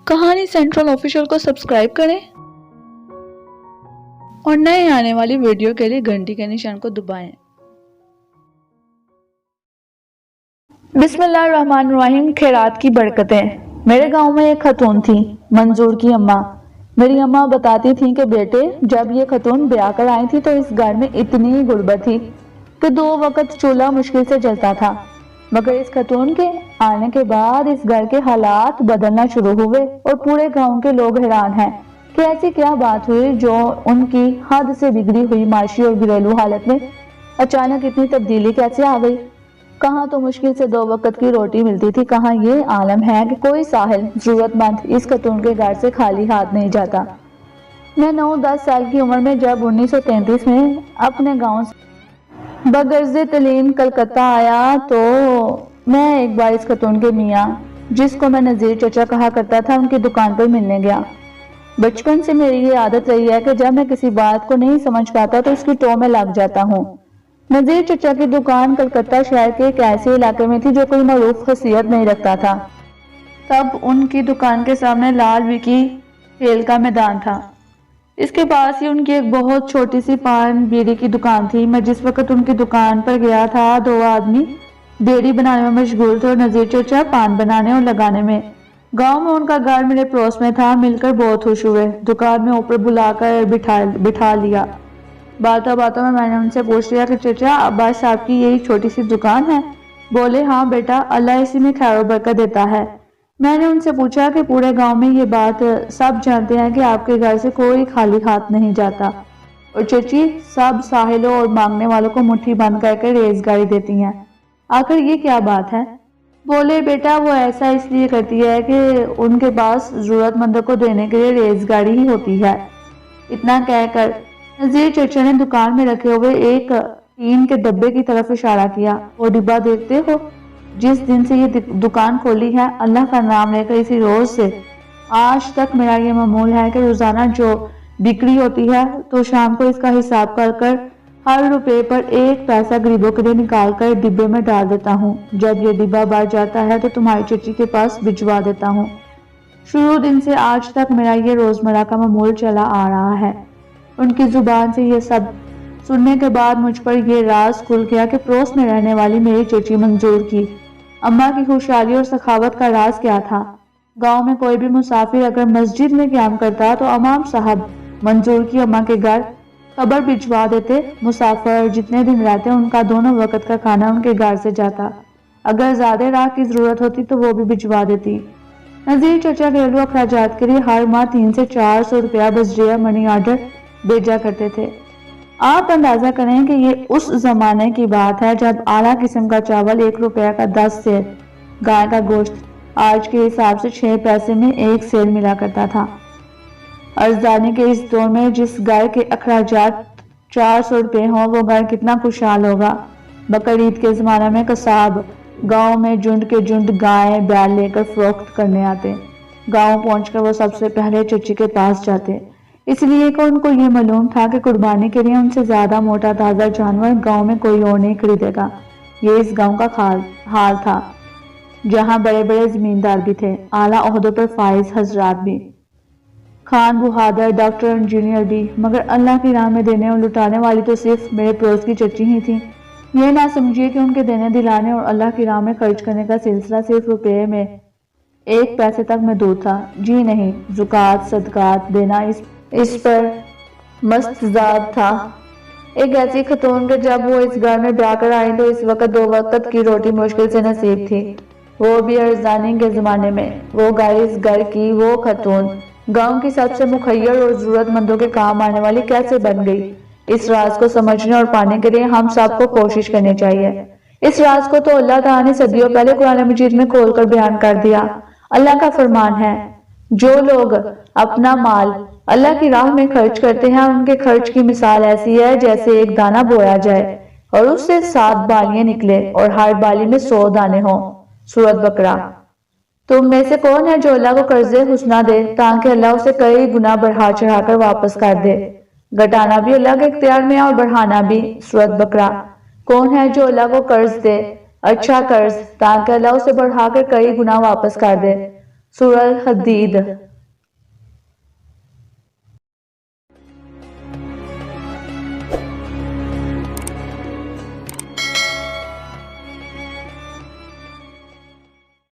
کہانی central official کو subscribe کریں اور نئے آنے والی ویڈیو کے لیے گھنٹی کے نشان کو دبائیں۔ بسم اللہ الرحمن الرحیم۔ خیرات کی برکتیں۔ میرے گاؤں میں ایک خاتون تھی، منظور کی اماں۔ میری اماں بتاتی تھیں کہ بیٹے، جب یہ خاتون بیاہ کر آئی تھی تو اس گھر میں اتنی غربت تھی کہ 2 وقت چولہا مشکل سے جلتا تھا، مگر اس خاتون کے آنے کے بعد اس گھر کے حالات بدلنا شروع ہوئے اور پورے گاؤں کے لوگ حیران ہیں کہ ایسی کیا بات ہوئی جو ان کی حد سے بگڑی ہوئی معاشی اور گھریلو حالت میں اچانک اتنی تبدیلی کیسے آ گئی۔ کہاں تو مشکل سے 2 وقت کی روٹی ملتی تھی، کہاں یہ عالم ہے کہ کوئی ساحل ضرورت مند اس خاتون کے گھر سے خالی ہاتھ نہیں جاتا۔ میں 9-10 سال کی عمر میں جب 1933 میں اپنے گاؤں سے بغرض تعلیم کلکتہ آیا تو میں ایک بار اس خاتون کے میاں، جس کو میں نذیر چچا کہا کرتا تھا، ان کی دکان پر ملنے گیا۔ بچپن سے میری یہ عادت رہی ہے کہ جب میں کسی بات کو نہیں سمجھ پاتا تو اس کی ٹو میں لگ جاتا ہوں۔ نذیر چچا کی دکان کلکتہ شہر کے ایک ایسے علاقے میں تھی جو کوئی معروف خاصیت نہیں رکھتا تھا۔ تب ان کی دکان کے سامنے لال وکی کھیل کا میدان تھا۔ اس کے پاس ہی ان کی ایک بہت چھوٹی سی پان بیڑی کی دکان تھی۔ میں جس وقت ان کی دکان پر گیا تھا 2 آدمی بیڑی بنانے میں مشغول تھے اور نذیر چچا پان بنانے اور لگانے میں۔ گاؤں میں ان کا گھر میرے پڑوس میں تھا۔ مل کر بہت خوش ہوئے، دکان میں اوپر بلا کر بٹھا لیا۔ باتوں باتوں میں نے ان سے پوچھ لیا کہ چچا، عباس صاحب کی یہی چھوٹی سی دکان ہے؟ بولے ہاں بیٹا، اللہ اسی میں خیر و برکت دیتا ہے۔ میں نے ان سے پوچھا کہ پورے گاؤں میں یہ بات سب جانتے ہیں کہ آپ کے گھر سے کوئی خالی ہاتھ نہیں جاتا، اور چچی سب ساحلوں اور مانگنے والوں کو مٹھی بند کر کے ریزگاری دیتی ہیں، آخر یہ کیا بات ہے؟ بولے بیٹا، وہ ایسا اس لیے کرتی ہے کہ ان کے پاس ضرورت مندوں کو دینے کے لیے ریزگاری ہی ہوتی ہے۔ اتنا کہہ کر نذیر چچا نے دکان میں رکھے ہوئے ایک ٹین کے ڈبے کی طرف اشارہ کیا۔ وہ ڈبہ دیکھتے ہو؟ جس دن سے یہ دکان کھولی ہے، اللہ کا نام لے کر اسی روز سے آج تک میرا یہ معمول ہے کہ روزانہ جو بکری ہوتی ہے تو شام کو اس کا حساب کر کر ہر روپے پر 1 پیسہ غریبوں کے لیے نکال کر ڈبے میں ڈال دیتا ہوں۔ جب یہ ڈبہ بھر جاتا ہے تو تمہاری چچی کے پاس بھجوا دیتا ہوں۔ شروع دن سے آج تک میرا یہ روزمرہ کا معمول چلا آ رہا ہے۔ ان کی زبان سے یہ سب سننے کے بعد مجھ پر یہ راز کھل گیا کہ پڑوس میں رہنے والی میری چچی منظور کی اماں کی خوشحالی اور سخاوت کا راز کیا تھا۔ گاؤں میں کوئی بھی مسافر اگر مسجد میں قیام کرتا تو امام صاحب منظور کی اماں کے گھر خبر بھجوا دیتے۔ مسافر جتنے دن رہتے ان کا دونوں وقت کا کھانا ان کے گھر سے جاتا، اگر زیادہ راہ کی ضرورت ہوتی تو وہ بھی بھجوا دیتی۔ نذیر چچا گھریلو اخراجات کے لیے ہر ماہ 300 سے 400 روپیہ بجریہ منی آرڈر بھیجا کرتے تھے۔ آپ اندازہ کریں کہ یہ اس زمانے کی بات ہے جب اعلیٰ قسم کا چاول 1 روپیہ کا 10 سیر، گائے کا گوشت آج کے حساب سے 6 پیسے میں 1 سیر ملا کرتا تھا۔ ارزانی کے اس دور میں جس گھر کے اخراجات 400 روپے ہوں وہ گھر کتنا خوشحال ہوگا۔ بقرعید کے زمانے میں قصاب گاؤں میں جھنڈ کے جھنڈ گائے بیل لے کر فروخت کرنے آتے۔ گاؤں پہنچ کر وہ سب سے پہلے چچی کے پاس جاتے، اس لیے کہ ان کو یہ معلوم تھا کہ قربانی کے لیے ان سے زیادہ موٹا تازہ جانور گاؤں میں کوئی اور نہیں خریدے گا۔ یہ اس گاؤں کا حال تھا جہاں بڑے بڑے زمیندار بھی تھے، اعلیٰ عہدوں پر فائز حضرات بھی، خان بہادر، ڈاکٹر، انجینئر بھی، مگر اللہ کی راہ میں دینے اور لٹانے والی تو صرف میرے پڑوس کی چچی ہی تھی۔ یہ نہ سمجھیے کہ ان کے دینے دلانے اور اللہ کی راہ میں خرچ کرنے کا سلسلہ صرف روپے میں 1 پیسے تک محدود تھا، جی نہیں، زکوٰۃ صدقات دینا اس پر مستزاد تھا۔ ایک ایسی خاتون کہ جب وہ اس گھر میں بیاہ کر آئی تو اس وقت 2 وقت کی روٹی مشکل سے نصیب تھی، وہ بھی ارزانی کے زمانے میں۔ وہ اس گھر کی وہ خاتون گاؤں کی سب سے مخیر اور ضرورت مندوں کے کام آنے والی کیسے بن گئی؟ اس راز کو سمجھنے اور پانے کے لیے ہم سب کو کوشش کرنی چاہیے۔ اس راز کو تو اللہ تعالیٰ نے صدیوں پہلے قرآن مجید میں کھول کر بیان کر دیا۔ اللہ کا فرمان ہے، جو لوگ اپنا مال اللہ کی راہ میں خرچ کرتے ہیں ان کے خرچ کی مثال ایسی ہے جیسے ایک دانہ بویا جائے اور اس سے 7 بالیاں نکلے اور ہر بالی میں 100 دانے ہوں۔ سورۃ بقرہ۔ تم میں سے کون ہے جو اللہ کو قرض حسنہ دے تاکہ اللہ اسے کئی گنا بڑھا چڑھا کر واپس کر دے؟ گھٹانا بھی اللہ کے اختیار میں ہے اور بڑھانا بھی۔ سورۃ بقرہ۔ کون ہے جو اللہ کو قرض دے، اچھا قرض، تاکہ اللہ اسے بڑھا کر کئی گنا واپس کر دے؟ سورہ الحدید